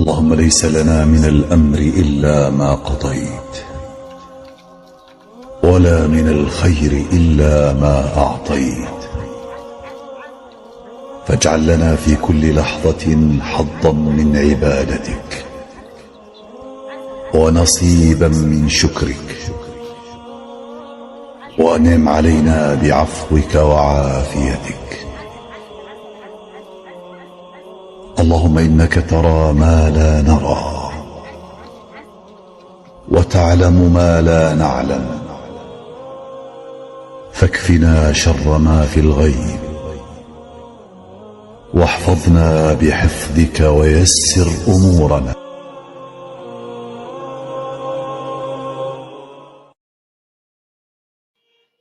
اللهم ليس لنا من الأمر إلا ما قضيت، ولا من الخير إلا ما أعطيت، فاجعل لنا في كل لحظة حظا من عبادتك ونصيبا من شكرك، وأنعم علينا بعفوك وعافيتك. اللهم إنك ترى ما لا نرى، وتعلم ما لا نعلم، فاكفنا شر ما في الغيب، واحفظنا بحفظك ويسر أمورنا.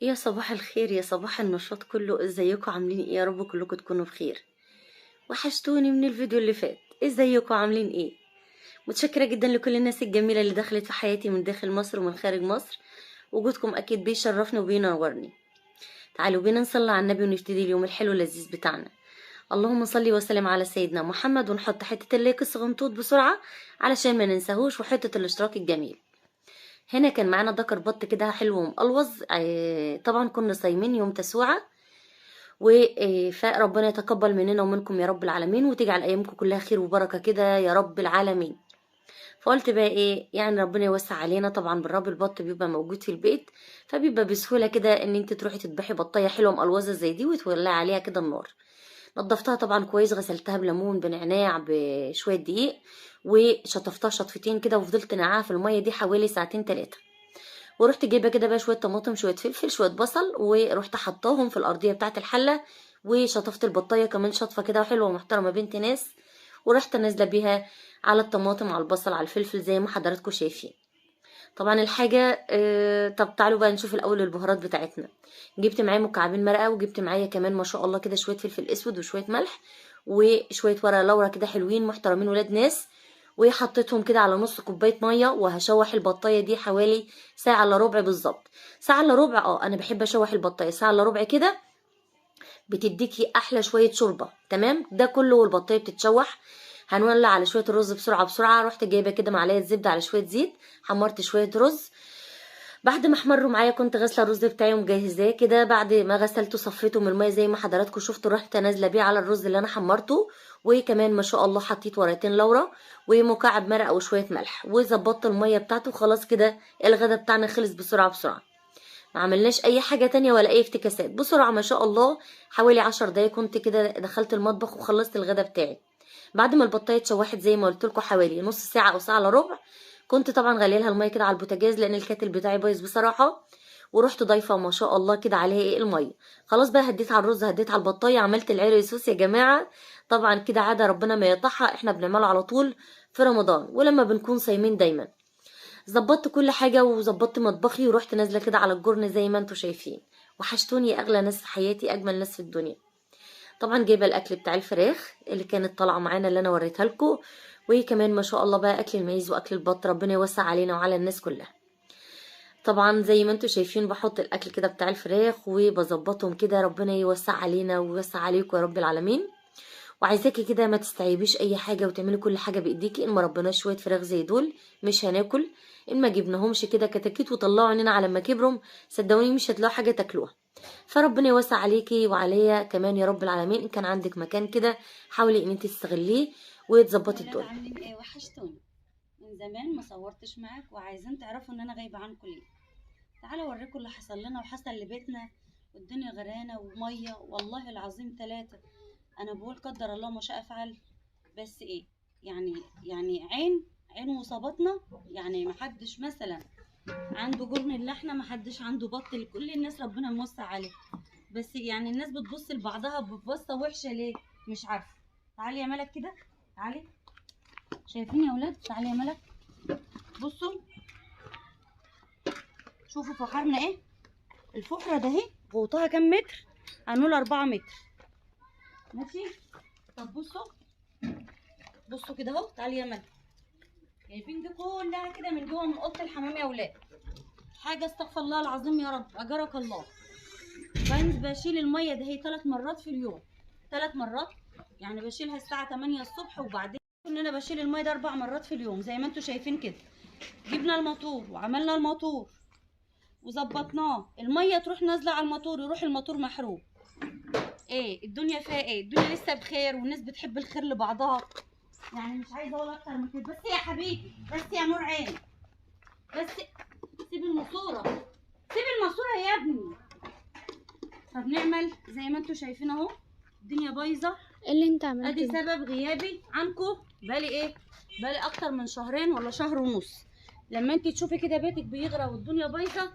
يا صباح الخير، يا صباح النشاط كله. ازيكم عاملين ايه؟ يا رب كلكم تكونوا بخير. وحشتوني من الفيديو اللي فات. ازيكم عاملين ايه؟ متشكرة جدا لكل الناس الجميلة اللي دخلت في حياتي من داخل مصر ومن خارج مصر. وجودكم اكيد بيشرفني وبينورني. تعالوا بينا نصلي على النبي ونبتدي اليوم الحلو اللذيذ بتاعنا. اللهم صلي وسلم على سيدنا محمد، ونحط حتة اللايك الصغنطوط بسرعة علشان ما ننساهوش، وحتة الاشتراك الجميل. هنا كان معانا دكر بط كده حلو ومقلوظ. طبعا كنا صايمين يوم تسوعة، فربنا يتقبل مننا ومنكم يا رب العالمين، وتجعل ايامكم كلها خير وبركة كده يا رب العالمين. فقلت بقى ايه يعني، ربنا يوسع علينا. طبعا بالرب البط بيبقى موجود في البيت، فبيبقى بسهولة كده ان انت تروحي تذبحي بطاية حلوة مقلوظة زي دي وتولعي عليها كده النار. نضفتها طبعا كويس، غسلتها بليمون بنعناع بشوية دقيق، وشطفتها شطفتين كده، وفضلت نقعها في المية دي حوالي ساعتين 3. ورحت جايبه كده بقى شويه طماطم، شويه فلفل، شويه بصل، ورحت حطاهم في الارضيه بتاعه الحله. وشطفت البطايه كمان شطفه كده حلوه ومحترمه بنت ناس، ورحت نازله بيها على الطماطم على البصل على الفلفل زي ما حضراتكم شايفين. طبعا الحاجه طب تعالوا بقى نشوف الاول البهارات بتاعتنا. جبت معايا مكعبين مرقه، وجبت معايا كمان ما شاء الله كده شويه فلفل اسود وشويه ملح وشويه ورق لورا كده حلوين محترمين ولاد ناس، وحطيتهم كده على نص كوبايه ميه. وهشوح البطايه دي حوالي ساعه الا ربع بالظبط. ساعه الا ربع، انا بحب اشوح البطايه ساعه الا ربع كده، بتديكي احلى شويه شوربه. تمام، ده كله والبطايه بتتشوح. هنولع على شويه الرز بسرعه بسرعه. رحت جايبه كده معلقه زبده على شويه زيت، حمرت شويه رز. بعد ما احمروا معايا كنت غاسله الرز بتاعي ومجهزاه كده. بعد ما غسلته صفيته من الميه زي ما حضراتكم شفتوا، رحت نازله بيه على الرز اللي انا حمرته. وكمان ما شاء الله حطيت ورقتين لورا ومكعب مرقه وشويه ملح، وظبطت الميه بتاعته. خلاص كده الغدا بتاعنا خلص بسرعه بسرعه. ما عملناش اي حاجه تانية ولا اي افتكاسات، بسرعه ما شاء الله. حوالي 10 دقايق كنت كده دخلت المطبخ وخلصت الغدا بتاعي. بعد ما البطايه اتشوحت زي ما قلت لكم حوالي نص ساعه او ساعه الا ربع، كنت طبعا غاليه لها الميه كده على البوتاجاز لان الكاتل بتاعي بايظ بصراحه. ورحت ضايفه ما شاء الله كده عليها الميه. خلاص بقى هديت على الرز، هديت على البطايه، عملت العرق صوص يا جماعه. طبعا كده عاده ربنا ما يقطعها، احنا بنعمله على طول في رمضان ولما بنكون صايمين دايما. ظبطت كل حاجه وظبطت مطبخي، ورحت نازله كده على الجرن زي ما انتم شايفين. وحشتوني يا اغلى ناس في حياتي، اجمل ناس في الدنيا. طبعا جايبه الاكل بتاع الفراخ اللي كانت طالعه معانا اللي انا وريتها لكم، وكمان ما شاء الله بقى اكل المعيز واكل البط. ربنا يوسع علينا وعلى الناس كلها. طبعا زي ما انتم شايفين بحط الاكل كده بتاع الفراخ وبظبطهم كده. ربنا يوسع علينا ويوسع عليكم يا رب العالمين. وعايزاكي كده ما تستعيبيش اي حاجه وتعملي كل حاجه بايديكي. ان ما ربناش شويه فراخ زي دول مش هناكل. ان ما جبناهمش كده كتاكيت وطلعوا عننا على ما كبرهم، صدقوني مش هتلاقوا حاجه تاكلوها. فربنا يوسع عليكي وعليا كمان يا رب العالمين. ان كان عندك مكان كده حاولي ان انت تستغليه وتظبطي الدنيا. عاملين ايه؟ وحشتوني من زمان، ما صورتش معاك وعايزين تعرفوا ان انا غايبه عنكم ليه. تعالوا اوريكم اللي حصل لنا وحصل لبيتنا، والدنيا غرقانه وميه والله العظيم 3. انا بقول قدر الله ما شاء فعل. بس ايه يعني عين وصابتنا. يعني محدش مثلا عنده جرن اللحمه، محدش عنده بط، كل الناس ربنا موسع عليه. بس يعني الناس بتبص لبعضها ببصه وحشه ليه مش عارفه. تعالي يا ملك كده، تعالي. شايفين يا ولاد؟ تعالي يا ملك، بصوا شوفوا فخرنا ايه. الفحره ده اهي غوطها كام متر؟ هنقول 4 متر. ماشي. طب بصوا كده اهو. تعالي يا ملك. شايفين دي كلها كده من جوه من اوضه الحمام يا ولاد؟ حاجه استغفر الله العظيم يا رب اجرك الله. بشيل الميه ده هي 3 مرات في اليوم. 3 مرات يعني بشيلها الساعه 8 الصبح، وبعدين ان انا بشيل الميه ده 4 مرات في اليوم زي ما انتوا شايفين كده. جبنا الموتور وعملنا الموتور وظبطناه، الميه تروح نازله على الموتور، يروح الموتور محروق. ايه الدنيا فيها ايه؟ الدنيا لسه بخير والناس بتحب الخير لبعضها. يعني مش عايزه اقول اكتر من كده. بس يا حبيبي، بس يا نور عيني، بس سيب الماسوره، سيب الماسوره يا ابني. فبنعمل زي ما انتوا شايفين اهو، الدنيا بايظه. ايه اللي انت عملته ادي ده؟ سبب غيابي عنكم. بقالي اكتر من شهرين ولا شهر ونص. لما انت تشوفي كده بيتك بيغرق والدنيا بايظه،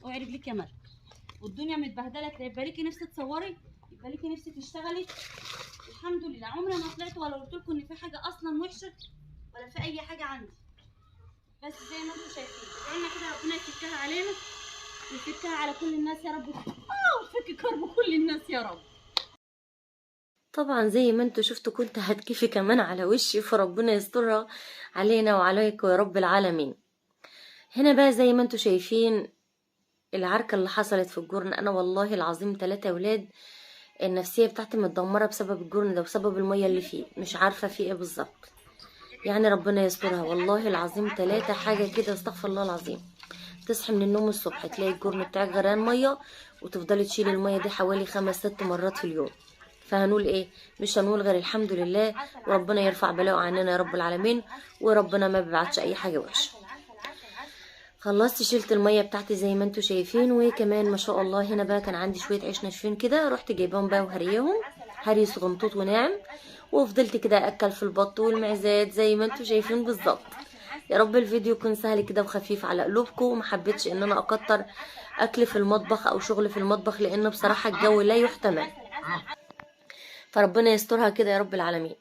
اوعي رجليك يا مرة، والدنيا متبهدله، يبقى ليكي نفسك تصوري، يبقى ليكي نفسك تشتغلي. الحمد لله عمري ما طلعت ولا قلت لكم ان في حاجه اصلا وحشه ولا في اي حاجه عندي. بس زي ما انتم شايفين قلنا كده، ربنا يفكها علينا ويفكها على كل الناس يا رب. ويفك كرب كل الناس يا رب. طبعا زي ما انتوا شفتوا كنت هتكفي كمان على وشي، فربنا يسترها علينا وعليكم يا رب العالمين. هنا بقى زي ما انتوا شايفين العركة اللي حصلت في الجرن. انا والله العظيم 3 ولاد النفسية بتاعتي متدمرة بسبب الجرن ده وبسبب المية اللي فيه، مش عارفة فيه ايه بالظبط. يعني ربنا يسترها والله العظيم 3 حاجة كده، استغفر الله العظيم. تصحي من النوم الصبح تلاقي الجرن بتاعك غرقان مية، وتفضلي تشيلي المية دي حوالي 5-6 مرات في اليوم. فهنقول ايه؟ مش هنقول غير الحمد لله، وربنا يرفع بلاءه عننا يا رب العالمين، وربنا ما بيبعتش اي حاجة وحشة. خلصت شلت المية بتاعتي زي ما انتوا شايفين، وكمان ما شاء الله هنا بقى كان عندي شوية عيش ناشفين كده، رحت جايباهم بقى وهريهم هري صغنطوط وناعم، وفضلت كده اكل في البط والمعزات زي ما انتوا شايفين بالظبط. يا رب الفيديو يكون سهل كده وخفيف على قلوبكم، ومحبتش ان انا اكتر اكل في المطبخ او شغل في المطبخ، لان بصراحة الجو لا يحتمل. فربنا يسترها كده يا رب العالمين.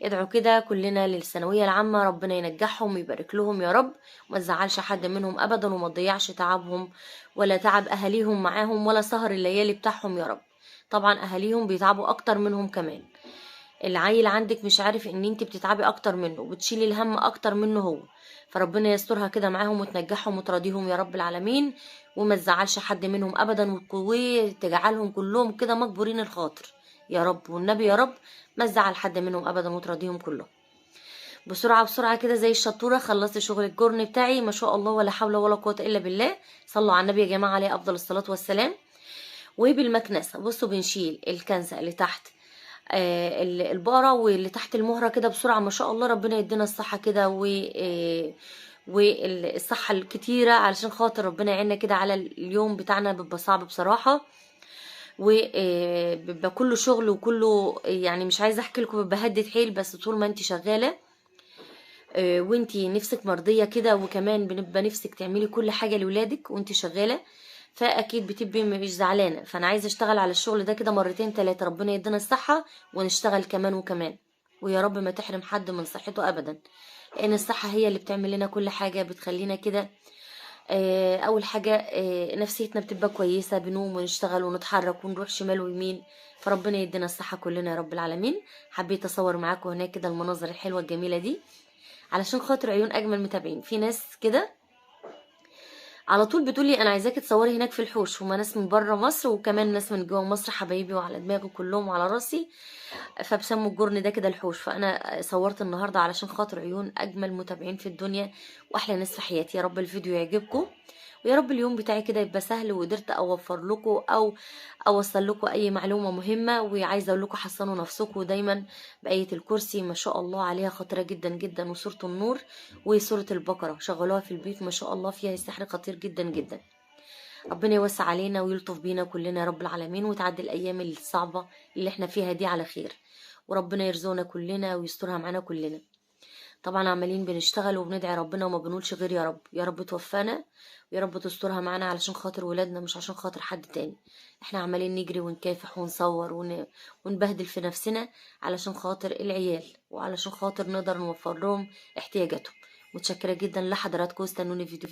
ادعوا كده كلنا للثانوية العامة، ربنا ينجحهم ويبارك لهم يا رب، وما تزعلش حد منهم ابدا، وما تضيعش تعبهم ولا تعب اهاليهم معاهم ولا سهر الليالي بتاعهم يا رب. طبعا اهاليهم بيتعبوا اكتر منهم كمان. العيل عندك مش عارف ان انت بتتعبي اكتر منه وبتشيلي الهم اكتر منه هو، فربنا يسترها كده معاهم وتنجحهم وتراضيهم يا رب العالمين، وما تزعلش حد منهم ابدا، وتجعلهم كلهم كده مجبورين الخاطر يا رب، والنبي يا رب ما تزعل حد منهم ابدا وتراضيهم كلهم. بسرعه بسرعه كده زي الشطوره خلصت شغل الجرن بتاعي ما شاء الله، ولا حول ولا قوه الا بالله. صلوا على النبي يا جماعه عليه افضل الصلاه والسلام. وبالمكنسه بصوا بنشيل الكنسه اللي تحت البقرة واللي تحت المهرة كده بسرعة ما شاء الله. ربنا يدينا الصحة كده والصحة الكتيرة، علشان خاطر ربنا يعيننا كده على اليوم بتاعنا، بيبقى صعب بصراحة، وبيبقى كله شغل وكله يعني مش عايزة احكي لكم، بيبقى هدة حيل. بس طول ما انت شغالة وانتي نفسك مرضية كده، وكمان بنبقى نفسك تعملي كل حاجة لولادك وانتي شغالة، فاكيد بتبقي مش زعلانه. فانا عايزه اشتغل على الشغل ده كده 2-3، ربنا يدينا الصحه ونشتغل كمان وكمان، ويا رب ما تحرم حد من صحته ابدا، لان الصحه هي اللي بتعمل لنا كل حاجه، بتخلينا كده اول حاجه نفسيتنا بتبقى كويسه، بنوم ونشتغل ونتحرك ونروح شمال ويمين. فربنا يدينا الصحه كلنا يا رب العالمين. حبيت اصور معاكم هناك كده المناظر الحلوه الجميله دي علشان خاطر عيون اجمل متابعين. في ناس كده على طول بتقولي انا عايزاكي تصوري هناك في الحوش، هما ناس من بره مصر وكمان ناس من جوه مصر، حبايبي وعلى دماغي كلهم وعلى راسي، فبسموا الجرن ده كده الحوش. فانا صورت النهارده علشان خاطر عيون اجمل متابعين في الدنيا واحلى ناس في حياتي. يا رب الفيديو يعجبكم، ويا رب اليوم بتاعي كده يبقى سهل، وقدرت اوفر لكم او اوصل لكم اي معلومه مهمه. وعايزه اقول لكم حصنوا نفسكم دايما بايه الكرسي ما شاء الله عليها خطيره جدا جدا، وسوره النور وسوره البقره شغلوها في البيت ما شاء الله، فيها السحر خطير جدا جدا. ربنا يوسع علينا ويلطف بينا كلنا يا رب العالمين، وتعدي الايام الصعبه اللي احنا فيها دي على خير، وربنا يرزقنا كلنا ويسترها معانا كلنا. طبعا عمالين بنشتغل وبندعي ربنا وما بنقولش غير يا رب، يا رب توفانا ويا رب تسترها معانا علشان خاطر ولادنا، مش عشان خاطر حد تاني. احنا عمالين نجري ونكافح ونصور ونبهدل في نفسنا علشان خاطر العيال، وعلشان خاطر نقدر نوفر لهم احتياجاتهم. متشكرة جدا لحضراتكم، استنوني فيديو